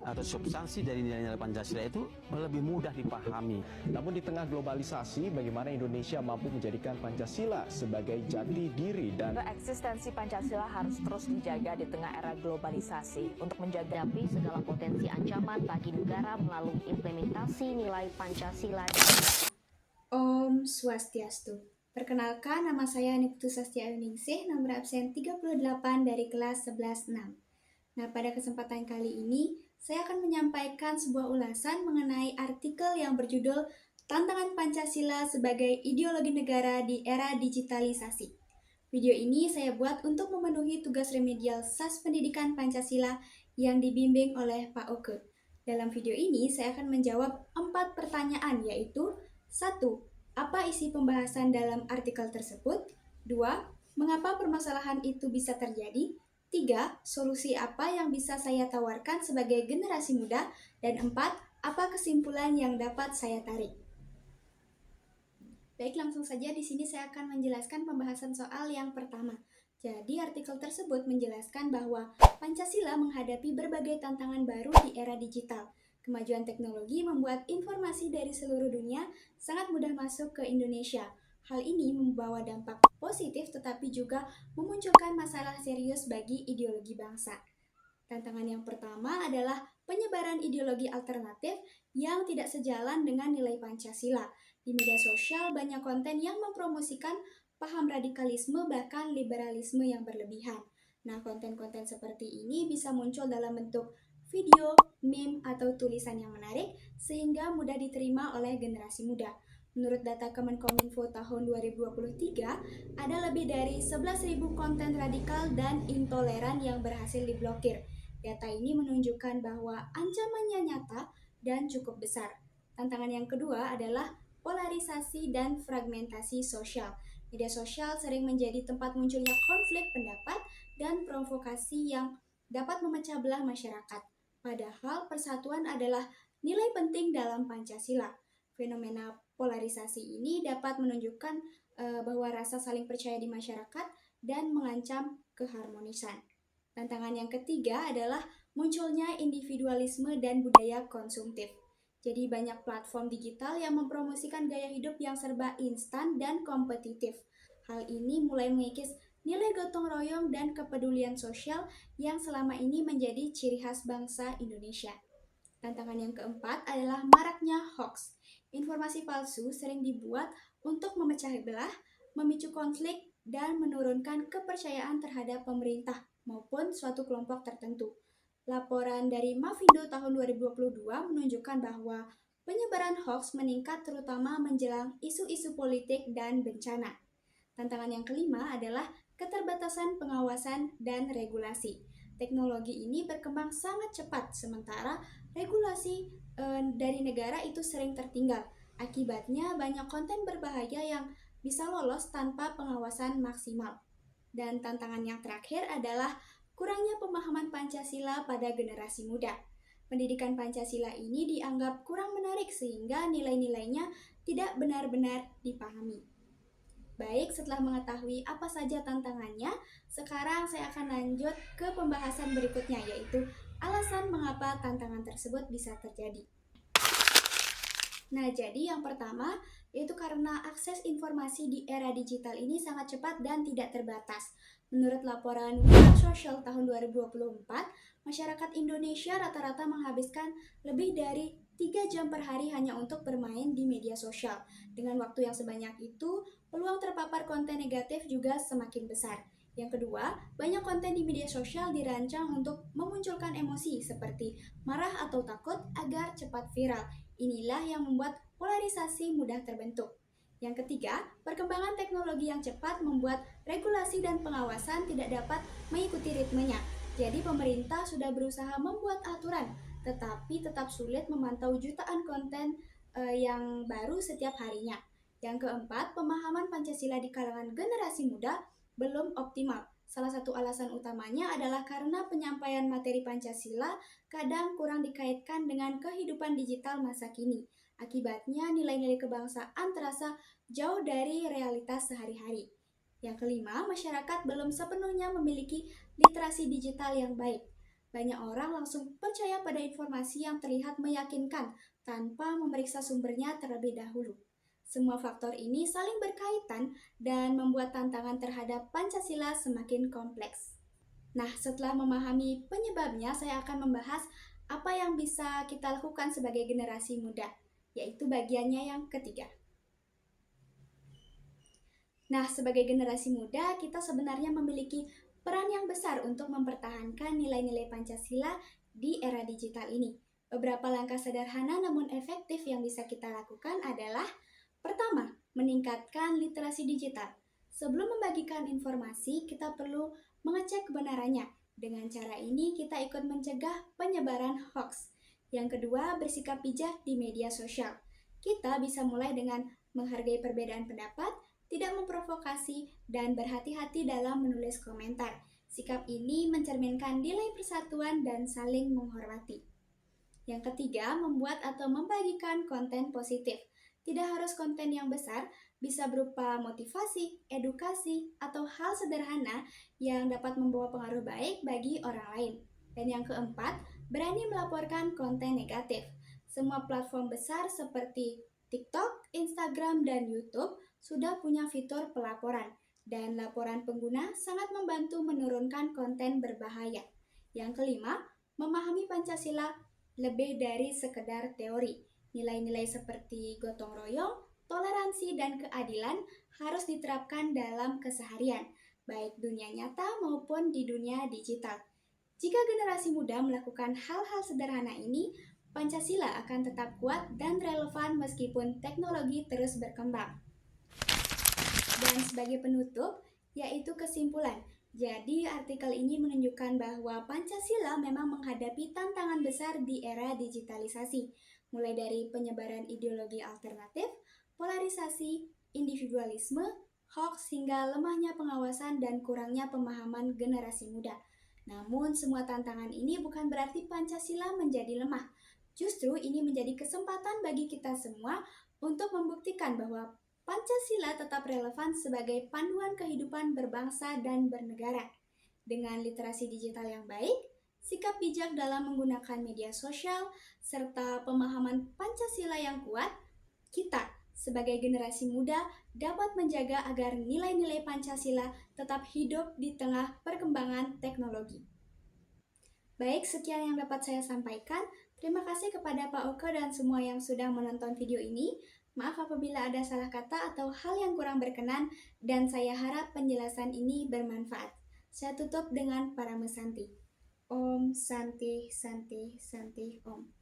atau substansi dari nilai-nilai Pancasila itu lebih mudah dipahami. Namun di tengah globalisasi, bagaimana Indonesia mampu menjadikan Pancasila sebagai jati diri dan eksistensi Pancasila harus terus dijaga di tengah era globalisasi untuk menjaga segala potensi ancaman bagi negara melalui implementasi nilai Pancasila. Om Swastiastu. Perkenalkan, nama saya Niptu Sastia Yuningsih, nomor absen 38 dari kelas 11-6. Nah, pada kesempatan kali ini, saya akan menyampaikan sebuah ulasan mengenai artikel yang berjudul Tantangan Pancasila sebagai Ideologi Negara di Era Digitalisasi. Video ini saya buat untuk memenuhi tugas remedial SAS Pendidikan Pancasila yang dibimbing oleh Pak Oke. Dalam video ini, saya akan menjawab 4 pertanyaan, yaitu 1. Apa isi pembahasan dalam artikel tersebut? 2. Mengapa permasalahan itu bisa terjadi? 3. Solusi apa yang bisa saya tawarkan sebagai generasi muda? Dan 4. Apa kesimpulan yang dapat saya tarik? Baik, langsung saja di sini saya akan menjelaskan pembahasan soal yang pertama. Jadi, artikel tersebut menjelaskan bahwa Pancasila menghadapi berbagai tantangan baru di era digital. Kemajuan teknologi membuat informasi dari seluruh dunia sangat mudah masuk ke Indonesia. Hal ini membawa dampak positif tetapi juga memunculkan masalah serius bagi ideologi bangsa. Tantangan yang pertama adalah penyebaran ideologi alternatif yang tidak sejalan dengan nilai Pancasila. Di media sosial banyak konten yang mempromosikan paham radikalisme bahkan liberalisme yang berlebihan. Nah, konten-konten seperti ini bisa muncul dalam bentuk video, meme, atau tulisan yang menarik sehingga mudah diterima oleh generasi muda. Menurut data Kemenkominfo tahun 2023, ada lebih dari 11.000 konten radikal dan intoleran yang berhasil diblokir. Data ini menunjukkan bahwa ancamannya nyata dan cukup besar. Tantangan yang kedua adalah polarisasi dan fragmentasi sosial. Media sosial sering menjadi tempat munculnya konflik pendapat dan provokasi yang dapat memecah belah masyarakat. Padahal persatuan adalah nilai penting dalam Pancasila. Fenomena polarisasi ini dapat menunjukkan bahwa rasa saling percaya di masyarakat dan mengancam keharmonisan. Tantangan yang ketiga adalah munculnya individualisme dan budaya konsumtif. Jadi banyak platform digital yang mempromosikan gaya hidup yang serba instan dan kompetitif. Hal ini mulai mengikis nilai gotong royong dan kepedulian sosial yang selama ini menjadi ciri khas bangsa Indonesia. Tantangan yang keempat adalah maraknya hoax. Informasi palsu sering dibuat untuk memecah belah, memicu konflik, dan menurunkan kepercayaan terhadap pemerintah maupun suatu kelompok tertentu. Laporan dari Mafindo tahun 2022 menunjukkan bahwa penyebaran hoax meningkat terutama menjelang isu-isu politik dan bencana. Tantangan yang kelima adalah keterbatasan pengawasan dan regulasi. Teknologi ini berkembang sangat cepat, sementara regulasi dari negara itu sering tertinggal. Akibatnya banyak konten berbahaya yang bisa lolos tanpa pengawasan maksimal. Dan tantangan yang terakhir adalah kurangnya pemahaman Pancasila pada generasi muda. Pendidikan Pancasila ini dianggap kurang menarik sehingga nilai-nilainya tidak benar-benar dipahami. Baik, setelah mengetahui apa saja tantangannya, sekarang saya akan lanjut ke pembahasan berikutnya, yaitu alasan mengapa tantangan tersebut bisa terjadi. Nah, jadi yang pertama, yaitu karena akses informasi di era digital ini sangat cepat dan tidak terbatas. Menurut laporan World Social tahun 2024, masyarakat Indonesia rata-rata menghabiskan lebih dari 3 jam per hari hanya untuk bermain di media sosial. Dengan waktu yang sebanyak itu, peluang terpapar konten negatif juga semakin besar. Yang kedua, banyak konten di media sosial dirancang untuk memunculkan emosi seperti marah atau takut agar cepat viral. Inilah yang membuat polarisasi mudah terbentuk. Yang ketiga, perkembangan teknologi yang cepat membuat regulasi dan pengawasan tidak dapat mengikuti ritmenya. Jadi pemerintah sudah berusaha membuat aturan, tetapi tetap sulit memantau jutaan konten yang baru setiap harinya. Yang keempat, pemahaman Pancasila di kalangan generasi muda belum optimal. Salah satu alasan utamanya adalah karena penyampaian materi Pancasila kadang kurang dikaitkan dengan kehidupan digital masa kini. Akibatnya nilai-nilai kebangsaan terasa jauh dari realitas sehari-hari. Yang kelima, masyarakat belum sepenuhnya memiliki literasi digital yang baik. Banyak orang langsung percaya pada informasi yang terlihat meyakinkan tanpa memeriksa sumbernya terlebih dahulu. Semua faktor ini saling berkaitan dan membuat tantangan terhadap Pancasila semakin kompleks. Nah, setelah memahami penyebabnya, saya akan membahas apa yang bisa kita lakukan sebagai generasi muda, yaitu bagiannya yang ketiga. Nah, sebagai generasi muda, kita sebenarnya memiliki peran yang besar untuk mempertahankan nilai-nilai Pancasila di era digital ini. Beberapa langkah sederhana namun efektif yang bisa kita lakukan adalah: pertama, meningkatkan literasi digital. Sebelum membagikan informasi, kita perlu mengecek kebenarannya. Dengan cara ini, kita ikut mencegah penyebaran hoax. Yang kedua, bersikap bijak di media sosial. Kita bisa mulai dengan menghargai perbedaan pendapat, tidak memprovokasi, dan berhati-hati dalam menulis komentar. Sikap ini mencerminkan nilai persatuan dan saling menghormati. Yang ketiga, membuat atau membagikan konten positif. Tidak harus konten yang besar, bisa berupa motivasi, edukasi, atau hal sederhana yang dapat membawa pengaruh baik bagi orang lain. Dan yang keempat, berani melaporkan konten negatif. Semua platform besar seperti TikTok, Instagram, dan YouTube sudah punya fitur pelaporan, dan laporan pengguna sangat membantu menurunkan konten berbahaya. Yang kelima, memahami Pancasila lebih dari sekedar teori. Nilai-nilai seperti gotong royong, toleransi, dan keadilan harus diterapkan dalam keseharian, baik dunia nyata maupun di dunia digital. Jika generasi muda melakukan hal-hal sederhana ini, Pancasila akan tetap kuat dan relevan meskipun teknologi terus berkembang. Dan sebagai penutup, yaitu kesimpulan. Jadi, artikel ini menunjukkan bahwa Pancasila memang menghadapi tantangan besar di era digitalisasi, mulai dari penyebaran ideologi alternatif, polarisasi, individualisme, hoax, hingga lemahnya pengawasan dan kurangnya pemahaman generasi muda. Namun, semua tantangan ini bukan berarti Pancasila menjadi lemah. Justru ini menjadi kesempatan bagi kita semua untuk membuktikan bahwa Pancasila tetap relevan sebagai panduan kehidupan berbangsa dan bernegara. Dengan literasi digital yang baik, sikap bijak dalam menggunakan media sosial, serta pemahaman Pancasila yang kuat, kita sebagai generasi muda dapat menjaga agar nilai-nilai Pancasila tetap hidup di tengah perkembangan teknologi. Baik, sekian yang dapat saya sampaikan. Terima kasih kepada Pak Oke dan semua yang sudah menonton video ini. Maaf apabila ada salah kata atau hal yang kurang berkenan, dan saya harap penjelasan ini bermanfaat. Saya tutup dengan Parama Santi. Om Santi Santi Santi Om.